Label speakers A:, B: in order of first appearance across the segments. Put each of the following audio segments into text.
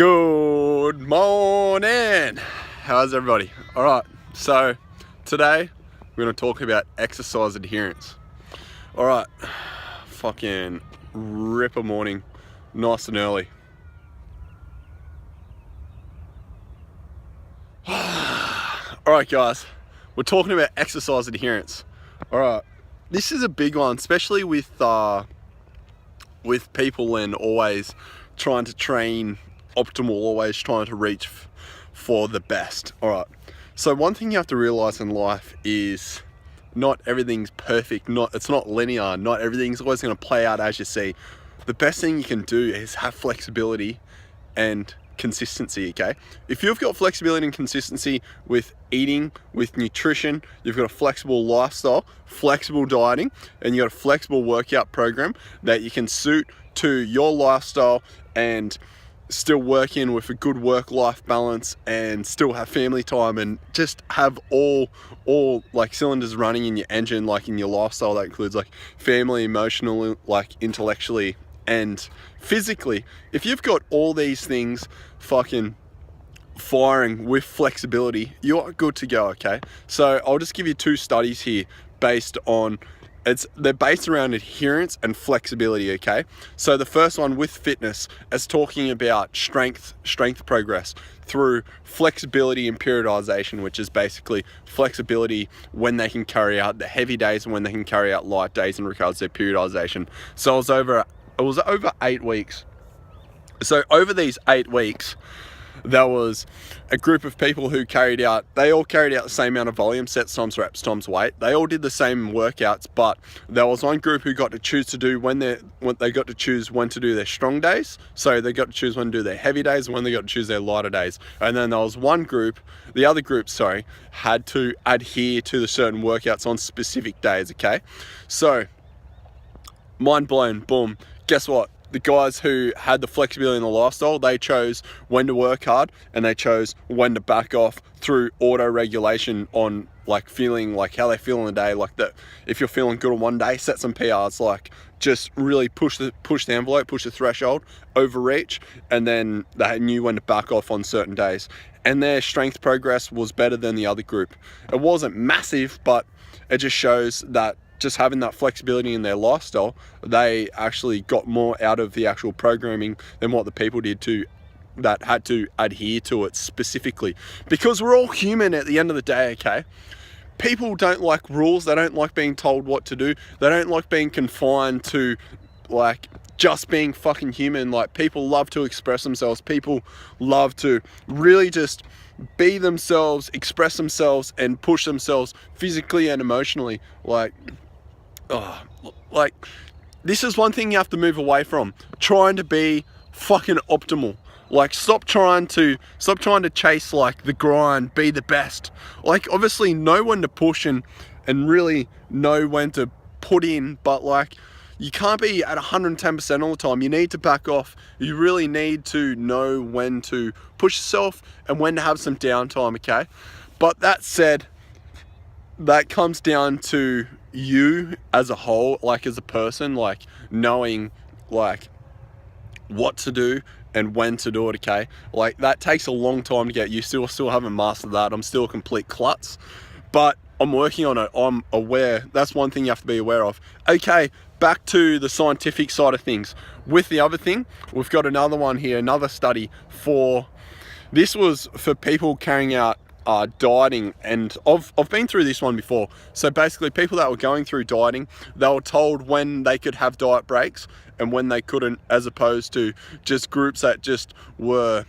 A: Good morning. How's everybody? All right, so today we're going to talk about exercise adherence. All right, fucking ripper morning, nice and early. All right, guys, we're talking about exercise adherence. All right, this is a big one, especially with people and always trying to train optimal, always trying to reach for the best. All right, so one thing you have to realize in life is not everything's perfect. It's not linear. Not everything's always going to play out as you see. The best thing you can do is have flexibility and consistency. Okay, if you've got flexibility and consistency with eating, with nutrition, you've got a flexible lifestyle, flexible dieting, and you've got a flexible workout program that you can suit to your lifestyle and still work in with a good work-life balance and still have family time and just have all like cylinders running in your engine, like in your lifestyle. That includes like family, emotionally, like intellectually and physically. If you've got all these things fucking firing with flexibility, you're good to go. Okay, so I'll just give you two studies here based on they're based around adherence and flexibility. Okay, so the first one with fitness is talking about strength progress through flexibility and periodization, which is basically flexibility when they can carry out the heavy days and when they can carry out light days in regards to their periodization. So it was over 8 weeks. So over these 8 weeks, there was a group of people who they all carried out the same amount of volume, sets times reps times weight. They all did the same workouts, but there was one group who got to choose to do when they got to choose when to do their strong days. So they got to choose when to do their heavy days and when they got to choose their lighter days. And then there was the other group, had to adhere to the certain workouts on specific days. Okay, so mind blown, boom. Guess what? The guys who had the flexibility in the lifestyle, they chose when to work hard and they chose when to back off through auto regulation on like feeling like how they feel in the day. Like that, if you're feeling good on one day, set some PRs, like just really push the envelope, push the threshold, overreach, and then they knew when to back off on certain days. And their strength progress was better than the other group. It wasn't massive, but it just shows that just having that flexibility in their lifestyle, they actually got more out of the actual programming than what the people did that had to adhere to it specifically. Because we're all human at the end of the day, okay? People don't like rules. They don't like being told what to do. They don't like being confined to like just being fucking human. Like, people love to express themselves. People love to really just be themselves, express themselves, and push themselves physically and emotionally. Like, this is one thing you have to move away from. Trying to be fucking optimal. Like, stop trying to chase like the grind, be the best. Like, obviously know when to push and really know when to put in, but like, you can't be at 110% all the time. You need to back off. You really need to know when to push yourself and when to have some downtime, okay? But that said, that comes down to you as a whole, like as a person, like knowing like what to do and when to do it, okay? Like, that takes a long time to get used to. I still haven't mastered that. I'm still a complete klutz, but I'm working on it. I'm aware. That's one thing you have to be aware of. Okay, back to the scientific side of things. With the other thing, we've got another one here, another study this was for people carrying out dieting, and I've been through this one before. So basically, people that were going through dieting, they were told when they could have diet breaks and when they couldn't, as opposed to just groups that just were...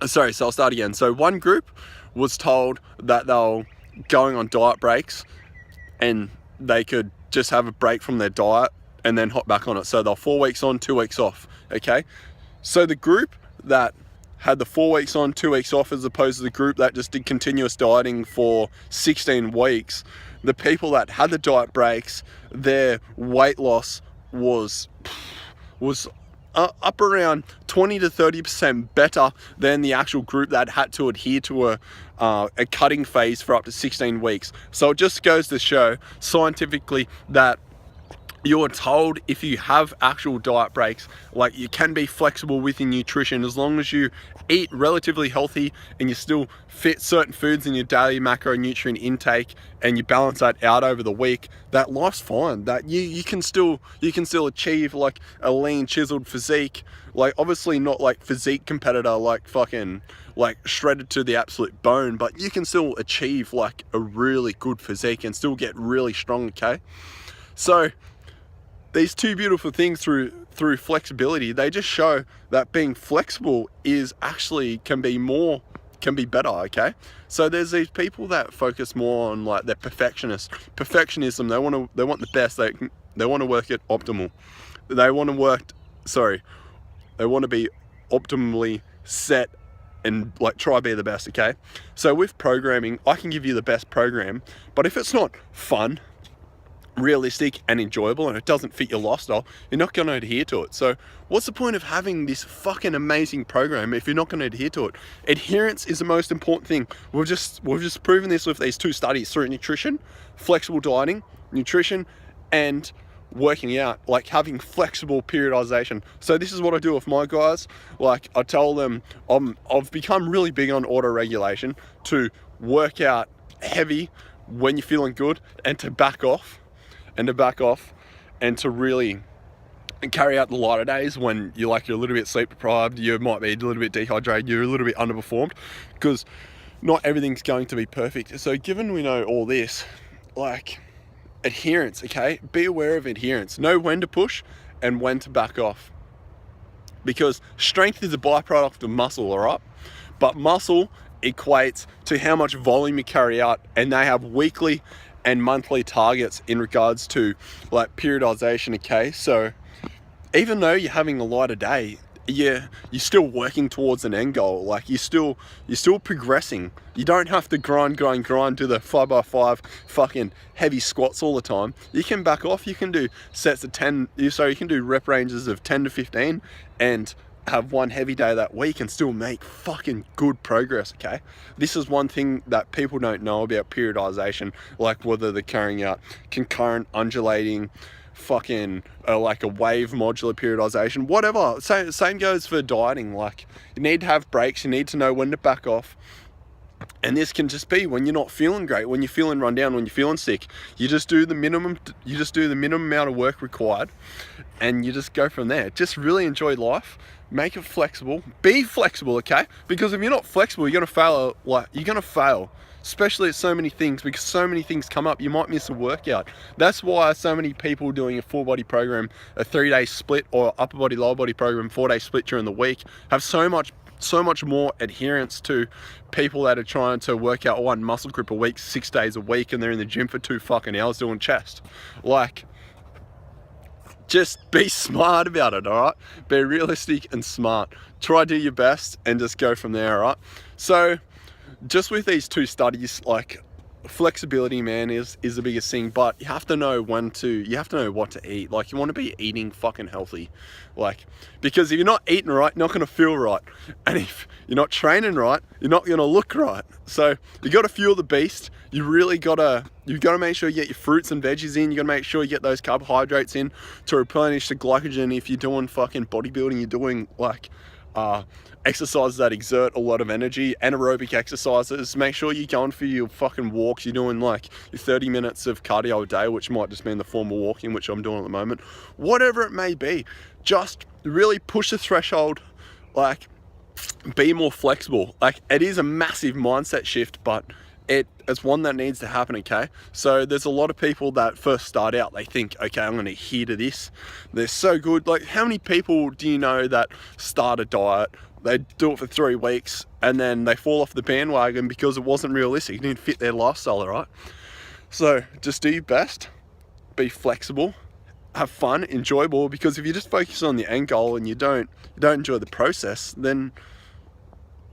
A: So I'll start again. So one group was told that they were going on diet breaks and they could just have a break from their diet and then hop back on it. So they're 4 weeks on, 2 weeks off, okay? So the group that had the 4 weeks on, 2 weeks off, as opposed to the group that just did continuous dieting for 16 weeks, the people that had the diet breaks, their weight loss was up around 20 to 30% better than the actual group that had to adhere to a cutting phase for up to 16 weeks. So it just goes to show scientifically that you're told if you have actual diet breaks, like you can be flexible with your nutrition as long as you eat relatively healthy and you still fit certain foods in your daily macronutrient intake and you balance that out over the week, that life's fine. That you can still achieve like a lean chiseled physique, like obviously not like physique competitor like fucking like shredded to the absolute bone, but you can still achieve like a really good physique and still get really strong, okay? So these two beautiful things through flexibility, they just show that being flexible is actually can be better, okay? So there's these people that focus more on like their perfectionism. They want the best. They want to work at optimal. They want to be optimally set and like try to be the best, okay? So with programming, I can give you the best program, but if it's not fun, realistic and enjoyable and it doesn't fit your lifestyle, you're not going to adhere to it. So what's the point of having this fucking amazing program if you're not going to adhere to it? Adherence is the most important thing. We've just proven this with these two studies through nutrition, flexible dieting, nutrition, and working out, like having flexible periodization. So this is what I do with my guys. Like I tell them I've become really big on auto regulation, to work out heavy when you're feeling good and to back off and to really carry out the lighter days when you're a little bit sleep deprived, you might be a little bit dehydrated, you're a little bit underperformed, because not everything's going to be perfect. So given we know all this, like adherence, okay, be aware of adherence, know when to push and when to back off, because strength is a byproduct of muscle, all right? But muscle equates to how much volume you carry out, and they have weekly and monthly targets in regards to like periodization, okay? So even though you're having a lighter day, you're still working towards an end goal. Like you're still progressing. You don't have to grind to the 5x5 fucking heavy squats all the time. You can back off. You can do sets of 10, so you can do rep ranges of 10 to 15 and have one heavy day that week and still make fucking good progress, okay? This is one thing that people don't know about periodization, like whether they're carrying out concurrent, undulating, fucking like a wave modular periodization, whatever. Same goes for dieting. Like you need to have breaks, you need to know when to back off. And this can just be when you're not feeling great, when you're feeling run down, when you're feeling sick. You just do the minimum amount of work required and you just go from there. Just really enjoy life. Make it flexible. Be flexible, okay? Because if you're not flexible, you're gonna fail. Especially at so many things, because so many things come up, you might miss a workout. That's why so many people doing a full body program, a 3-day split, or upper body, lower body program, 4-day split during the week, have so much more adherence to people that are trying to work out one muscle group a week, 6 days a week, and they're in the gym for 2 fucking hours doing chest. Like, just be smart about it, all right? Be realistic and smart. Try to do your best and just go from there, all right? So just with these two studies, like flexibility, man, is the biggest thing, but you have to know what to eat. Like you want to be eating fucking healthy, like, because if you're not eating right, you're not going to feel right, and if you're not training right, you're not going to look right. So you got to fuel the beast. You got to make sure you get your fruits and veggies in. You got to make sure you get those carbohydrates in to replenish the glycogen. If you're doing fucking bodybuilding, you're doing like exercises that exert a lot of energy, anaerobic exercises. Make sure you're going for your fucking walks. You're doing like your 30 minutes of cardio a day, which might just be in the form of walking, which I'm doing at the moment. Whatever it may be, just really push the threshold, like be more flexible. Like it is a massive mindset shift, but it's one that needs to happen, okay? So there's a lot of people that first start out, they think, okay, I'm gonna adhere to this. They're so good. Like how many people do you know that start a diet, they do it for 3 weeks and then they fall off the bandwagon because it wasn't realistic, it didn't fit their lifestyle, all right? So just do your best, be flexible, have fun, enjoyable, because if you just focus on the end goal and you don't enjoy the process, then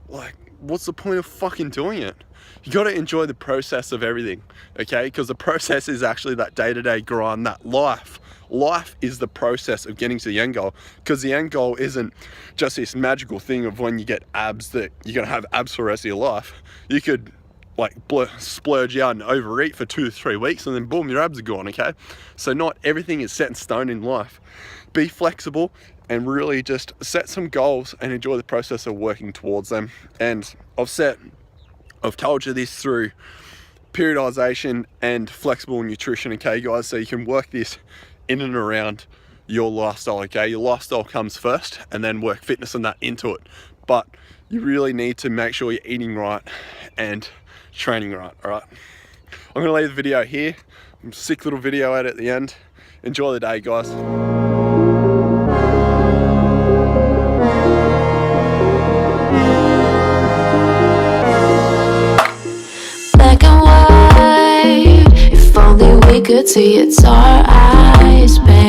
A: like, what's the point of fucking doing it? You got to enjoy the process of everything, okay? Because the process is actually that day-to-day grind, that life is the process of getting to the end goal, because the end goal isn't just this magical thing of when you get abs that you're going to have abs for the rest of your life. You could like splurge out and overeat for 2 to 3 weeks, and then boom, your abs are gone, okay? So not everything is set in stone in life. Be flexible and really just set some goals and enjoy the process of working towards them. And I've told you this through periodization and flexible nutrition, okay guys? So you can work this in and around your lifestyle, okay? Your lifestyle comes first and then work fitness and that into it. But you really need to make sure you're eating right and training right, all right? I'm gonna leave the video here. Sick little video at the end. Enjoy the day, guys.
B: Black and white, if only we could see it's our eyes, babe.